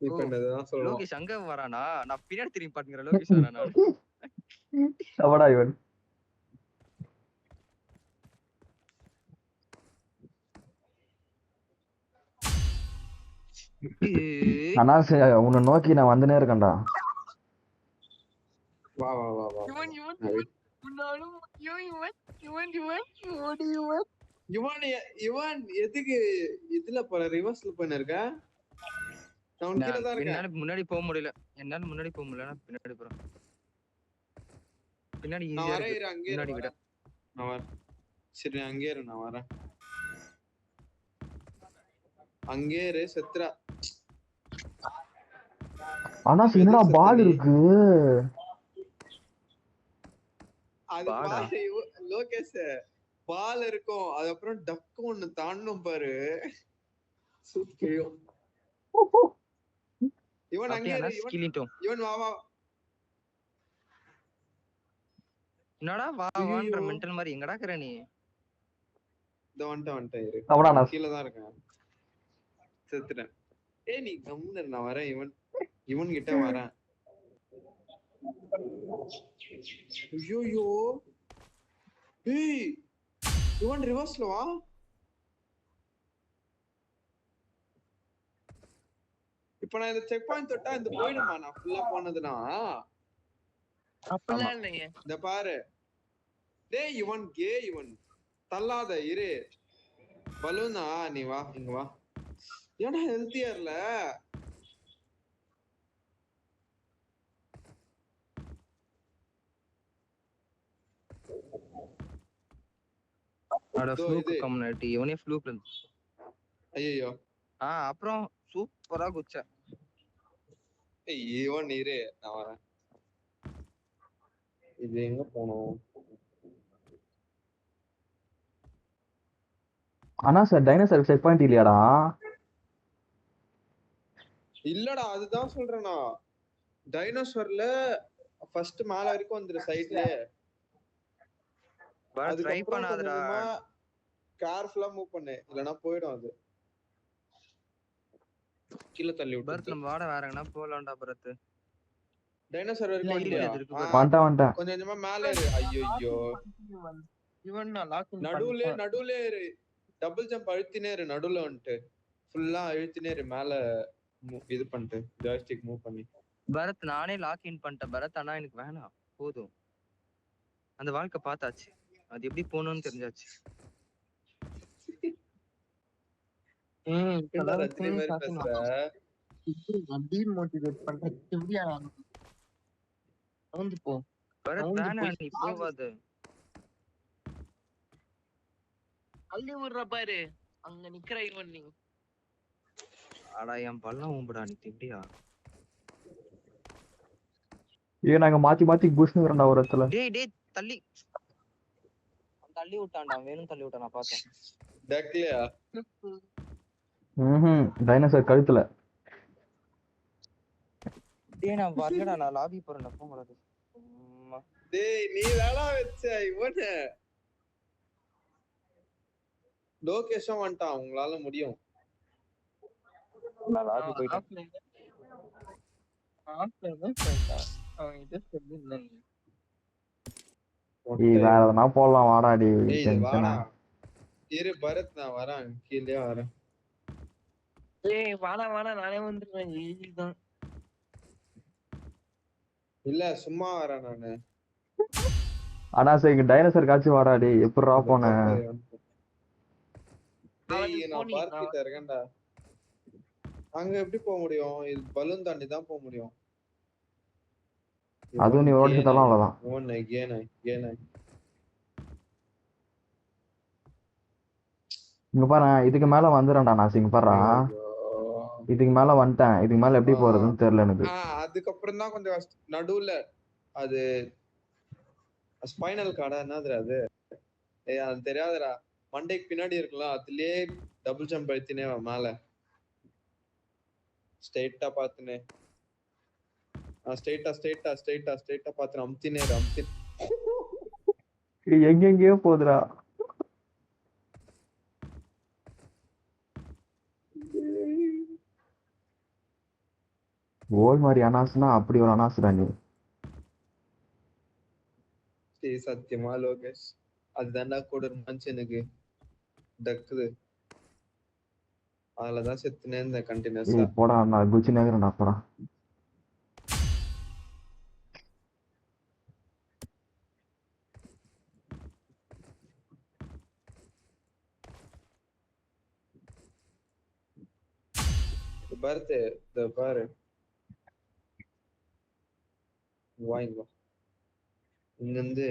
இப்ப என்னதான் சொல்லுவான்? லோகேஷ் அங்க வரானா? நான் பின்னாடி திரும்பி பாத்துக்கிறேன். லோகேஷ் வரானா? அவடா இவன். அனாஸ் உன்னை நோக்கி நான் வந்துனே இருக்கேன்டா. வா இவன் எதுக்கு இதுல போற ரிவர்ஸ்ல போயின்னு இருக்க? நான் கீழே தான் இருக்கேன். என்னால முன்னாடி போக முடியல. நான் பின்னாடி போறேன். பின்னாடி நான் ஈஸியா வரேன் இருக்கு. இரு, அங்கே முன்னாடி விட. நான் வரேன். சரி அங்கே இரு, நான் வரேன். அங்கே இரு செத்ரா. அனாஸ் என்னடா பால் இருக்கு? அது பாடா. பாரு லோகேஷ் பால் இருக்கும். அதுக்கப்புறம் டக்கு ஒண்ணு தாண்டணும் பாரு. சூப்பர். இவன் அங்கே அப்படியே இரு, அனாஸ் கிளிட்டோம். இவன் வா. என்னடா வான்ற மென்டல் மாதிரி எங்கடா இருக்கற நீ? இந்த வந்துட்டேன் இரு. அவடா அனாஸ். கீழே தான் இருக்கேன். செத்துட்டேன். நீ கம்முன்னு இரு, நான் வரேன். இவன் கிட்ட வரேன். ஐயோ இவன் ரிவர்ஸ்ல வா. இப்ப நான் இந்த செக் பாயிண்ட் தொட்டா இந்த போயிடுமா? நான் ஃபுல்லா போனதுனா அப்பலாம் இல்லையே. இந்த பாரு. டேய் இவன் தள்ளாத இரு. பலூனா நீ வா இங்க வா. ஏன்னா ஹெல்த்தியா இல்ல. அட ஃப்ளூக் கம்யூனிட்டி இவனே ஃப்ளூக்ல. ஐயோ அப்புறம் சூப்பரா குச்ச. இவன் இரு, நான் வரேன். இது எங்க போனோம்? அனாஸ் டைனோசர் செக் பாயிண்ட் இல்லையாடா? இல்லடா அதுதான் சொல்றேனா. டைனோசர்ல ஃபர்ஸ்ட் மேல வரைக்கும் வந்துரு சைடுல. ட்ரை பண்ணாதடா. கேர்ஃபுல்லா மூவ் பண்ணு, இல்லனா போய்டும் அது. கீழ தள்ளி விட்டு. பரத் நம்ம வாட வேற எங்கனா போலாம்டா பரத். டைனோசர் வரைக்கும் இருக்கு வந்துட்டியா? வந்துட்டேன் கொஞ்சம் கொஞ்சமா மேல ஏறு. ஐயோ இவன் நான் லாக் நடுவுல ஏறு. டபுள் ஜம்ப் அழுத்தினே இரு. நடுவுல வந்துட்டு ஃபுல்லா அழுத்தினே இரு. மேல இது பண்ணிட்டு ஜாய்ஸ்டிக் மூவ் பண்ணி. பரத் நானே லாக் இன் பண்ணிட்டேன் பரத். ஆனா எனக்கு வேணாம், போதும். அந்த வாழ்க்கை பார்த்தாச்சு. அது எப்படி போகணும்னு தெரிஞ்சாச்சு. ரஜினி மாதிரி பேசுற. மோட்டிவேட் பண்றேன். எப்படியா வந்து போ பரத் வேணாம், நீ போவாத. அள்ளி விடுற பாரு அங்க நிக்கிற இவன். நீ அடா என் பல்லம் ஊம்புடா நீ எப்படியா? நாங்க மாத்தி புஷ்னு வரண்டா ஒரு இடத்துல. டேய் தள்ளி விட்டான்டா. வேணும் தள்ளி விட்டான், நான் பார்த்தேன். டக்லியா டைனோசர் கழுத்துல. டேய் நான் வரலடா, நான் லாபி போறேன்டா. போங்கடா. டேய் நீ வேளா வெச்ச இவனே. லோகேஷன் வந்துட்டான். உங்களால முடியும். நான் லாபி போயிட்டேன். ஆஃப்டர் போயிட்டான் அவன் கிட்ட சொல்லிருந்தேன் ஏய் வேற எதனா போடலாம் வாடாடி ஏய் இது டென்ஷனா. வாடா இரு பரத் நான் வரேன் கீழே வரேன். ஏய் வாடா நானே வந்துருவேன் ஈஸி தான். இல்ல சும்மா வரேன் நானு. ஆனா சரி இங்க டைனோசர் காட்சி வாடாடி எப்படிரா போனேன். டேய் நான் பார்க் கிட்ட இருக்கேன்டா. அங்க எப்படி போக முடியும்? இது பலூன் தாண்டி தான் போக முடியும். அதுவும் நீ ஓடிச்சுட்டாலும் அவ்வளவுதான். ஒன்னு கேன இங்க பாரு இதுக்கு மேல வந்துடும்டா நான் இங்க பாரு. இதுக்கு மேல வந்துட்டேன். இதுக்கு மேல எப்படி போறதுன்னு தெரியல எனக்கு. அதுக்கப்புறம் தான் கொஞ்சம் நடுவுல அது ஸ்பைனல் கார்டா என்னதுடா அது? ஏய் அது தெரியாதுடா. மண்டைக்கு பின்னாடி இருக்கலாம். அதுலயே டபுள் ஜம்ப் அழுத்தினே மேல ஸ்ட்ரைட்டா பாத்துனே. ஸ்ட்ரைட்டா பாத்து அமுத்தினே எங்கெங்கயோ போகுதுடா. ஓல் மாதிரி அனாசுனா அப்படி ஒரு அனாசுடா நீ. சத்தியமா லோகேஷ் அதுதான்டா கூட ஒரு மனுஷனுக்கு டக்குது. அதுலதான் செத்துனே இருந்த கண்டினியூஸா. போடா நான் குச்சி நேக்கிறேன்டா போடா. பர்த் பாரு வாங்க இங்க இருந்து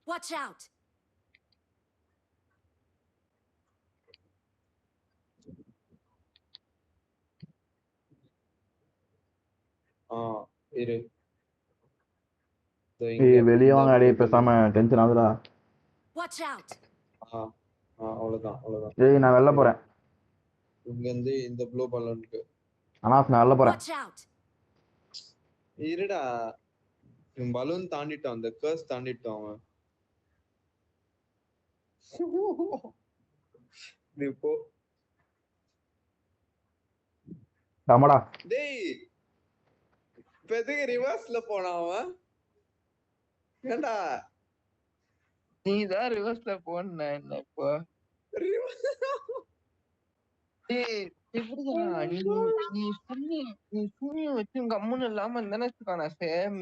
Watch out! இரு வெளியே வாங்க அடே பேசாம டென்ஷன் ஆகுதுடா. Watch out! அவ்வளவுதான். ஏய் நான் வெளில போறேன். இங்க இருந்து இந்த ப்ளூ பலூனுக்கு அனாஸ் நான் வெளில போறேன். Watch out! இருடா பலூன் தாண்டிட்டான். அந்த கர்ஸ் தாண்டிட்டான் அவன். நீ போ. ஆமாடா. டேய் பெதுக்கு ரிவர்ஸ்ல போனான் அவன். ஏண்டா நீதான் ரிவர்ஸ்ல போன என்ன இப்போ? ஏய் எப்படிடா நீ சுண்ணி வச்சு கம்முன்னு இல்லாம நினைச்சுக்கான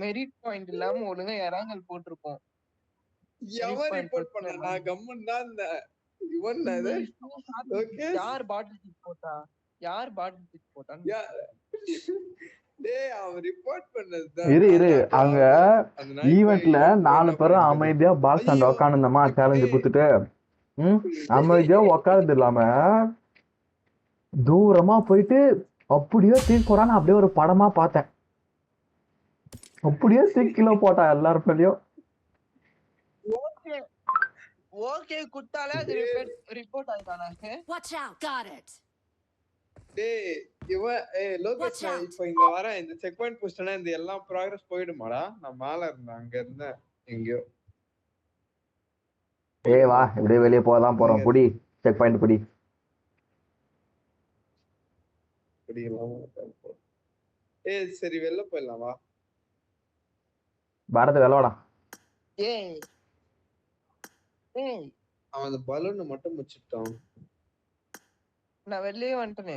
மெரிட் பாயிண்ட் இல்லாம ஒழுங்கா இறங்கல் போட்டிருப்போம். எவன் ரிப்போர்ட் பண்ண? நான் கம்மன் தான் இருந்தேன். இவன் ஓகே யார் பாட்டில் தூக்கி போட்டா? டேய் அவன் ரிப்போர்ட் பண்ணது. இரு அங்க ஈவென்ட்ல 4 பேரும் அமைதியா பாக்ஸ் அண்ட் உட்காந்துமா சேலஞ்சு குடுத்துட்டு அமைதியா உட்காந்து இல்லாம தூரமா போயிட்டு அப்படியே தூக்கி போறான்னு அப்படியே ஒரு படமா பார்த்தேன். அப்படியே தூக்கில போட்டா எல்லாரும் மேலயும். ஓகே குட்டாலே அது report ஆயிட்டானா? Watch out! Got it! டேய் இவன் லோகேஷ் நான் இப்போ இங்க வரேன். இந்த செக் பாயிண்ட் போஸ்ட்னா இந்த எல்லா ப்ராக்ரஸ் போயிடுமாடா? நான் மேல இருந்தேன். அங்க இருந்தேன் எங்கயோ. ஏய் வா இப்படியே வெளியே போதான் போறோம். புடி செக் பாயிண்ட் புடி. சரி வெளில போயிடலாம் வா. பாரத வெள்ளவாடா. ஏய் அவன் அந்த பலூனை மட்டும் முடிச்சுட்டான். நான் வெளியே வந்துட்டேனே.